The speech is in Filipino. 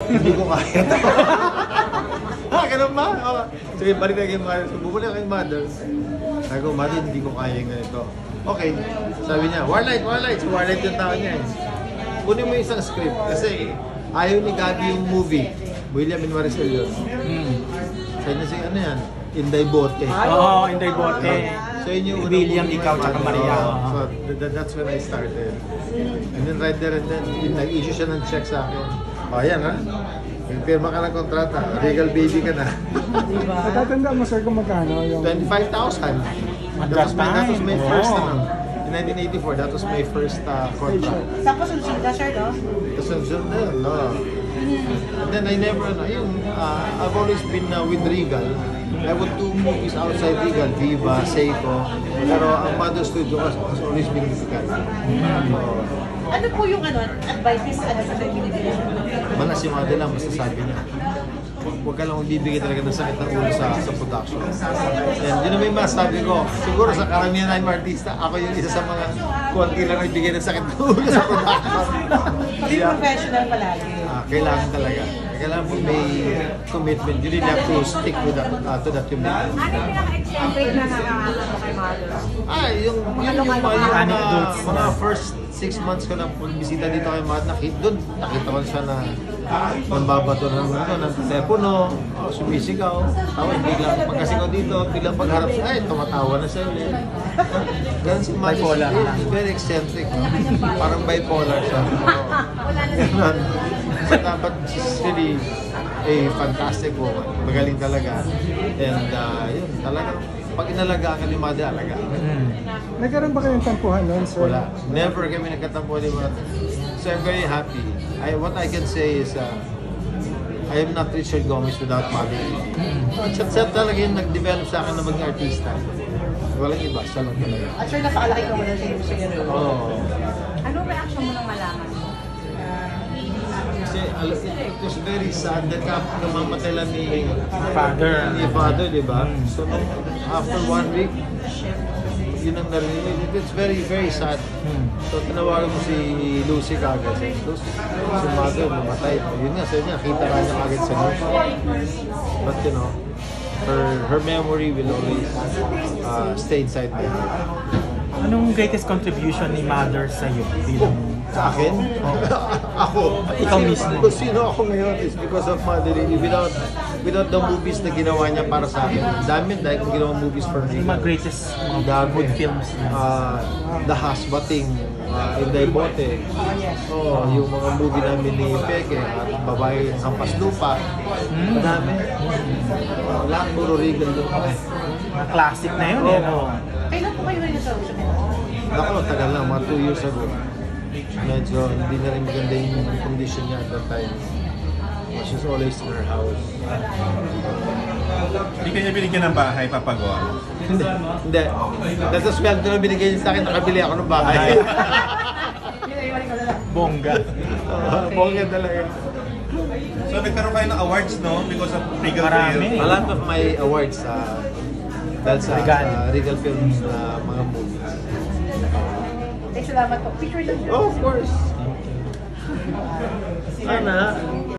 Hindi ko kaya ito. Ganun ba? Sige, balik na kay Mother. So, bumalik kay Mother. Sabi ko, Mother, hindi ko kaya yung ganito. Okay. Sabi niya, Warlight. So, Warlight yung tao niya. Kunin mo yung isang script. Kasi ayaw ni Gabi yung movie. William and Maricel yun. Sabi niya, sige, ano yan? Inday Bote. Oo, Inday Bote. So, yun yung William, ikaw, tsaka Maria. So, that's when I started. And then right there and then, nag-issue siya ng check sa akin. Yan ha. Pirma ka ng kontrata. Regal baby ka na. Natatanda mo sir kung magkano yung... 25,000. That was my first in 1984, that was my first contract. Tapos sunod ka sir, no? Sunod na yun, no. And then I never, I've always been with Regal. I would do movies outside Regal, Viva, Seiko. Pero ang Mother Studio has always been difficult. Ano po yung advice sa binibigay? Wala si Mother lang, masasabi niya. Huwag ka lang magbibigay talaga ng sakit ng ulo sa production. And yun naman yung masasabi ko. Siguro sa karamihan ng artista, ako yung isa sa mga konti lang nagbigay ng sakit ng ulo sa production. Hindi professional palagi. Kailangan talaga. Kailangan mo may commitment. You really have to stick with that, to that commitment. Ano yung pinaka-extended na nakakasama kay Mother? Yung mga first 6 months ko na bisita dito kay Mother, nakita ko siya na mambabato ng telepono, sumisigaw, biglang pagkasigaw dito, biglang pagharap siya, tumatawa na siya ulit. Ganun si Mother. Bipolar. He's very eccentric. Parang bipolar siya. But she's really a fantastic woman. Magaling talaga. And yun, talagang pag inalagaan ka ni Mother, alagaan. Nagkaroon ba kayong tampuhan noon, sir? Wala. Never kami nagkatampuhan ni Mother. So I'm very happy. What I can say is, I am not Richard Gomez without Mother. Chat talaga yung nag-develop sa akin na maging artista. Walang iba, siya lang talaga. At sure, napakalaki ka mo na siya siguro. Oo. Anong reaction mo nang malaman mo? Kasi it was very sad that namamatay lang ni Father, di ba? So after 1 week, yun ang narinig. It's very, very sad. So tinawagan mo si Lucy kagad. Si Mother, namatay. Yun nga, sabi niya, kita ka niya kagad sa news. But you know, her memory will always stay inside my heart. Anong greatest contribution ni Mother sa'yo bilang sa akin? Ako. Ikaw mismo. Kung sino ako ngayon is because of Mother Lily. Without the movies na ginawa niya para sa akin. Dami dahil kung ginawa movies for me. Yung mga greatest good films. The Hasbating, Inday Bote. Yung mga movie namin ni Peke, Babae ng Hampas Lupa. Dami. Lahat puro Regal doon. Classic na yun eh. Kailan po kayo rin sa Ako, tagal lang, mga 2 years ago. Medyo hindi na rin maganda yung condition niya at that time. She's always in her house. Hindi kanya binigyan ng bahay, papagawa? Hindi. Dahil sa sweldo na binigay niya sa akin, nakabili ako ng bahay. Bongga. Bongga talaga. So nagkaroon kayo ng awards, no? Because of Regal Marami. Film. A lot of my awards dahil sa Regal Films na mga movies. Salamat po. Picture lang. Oh, of course. Sana.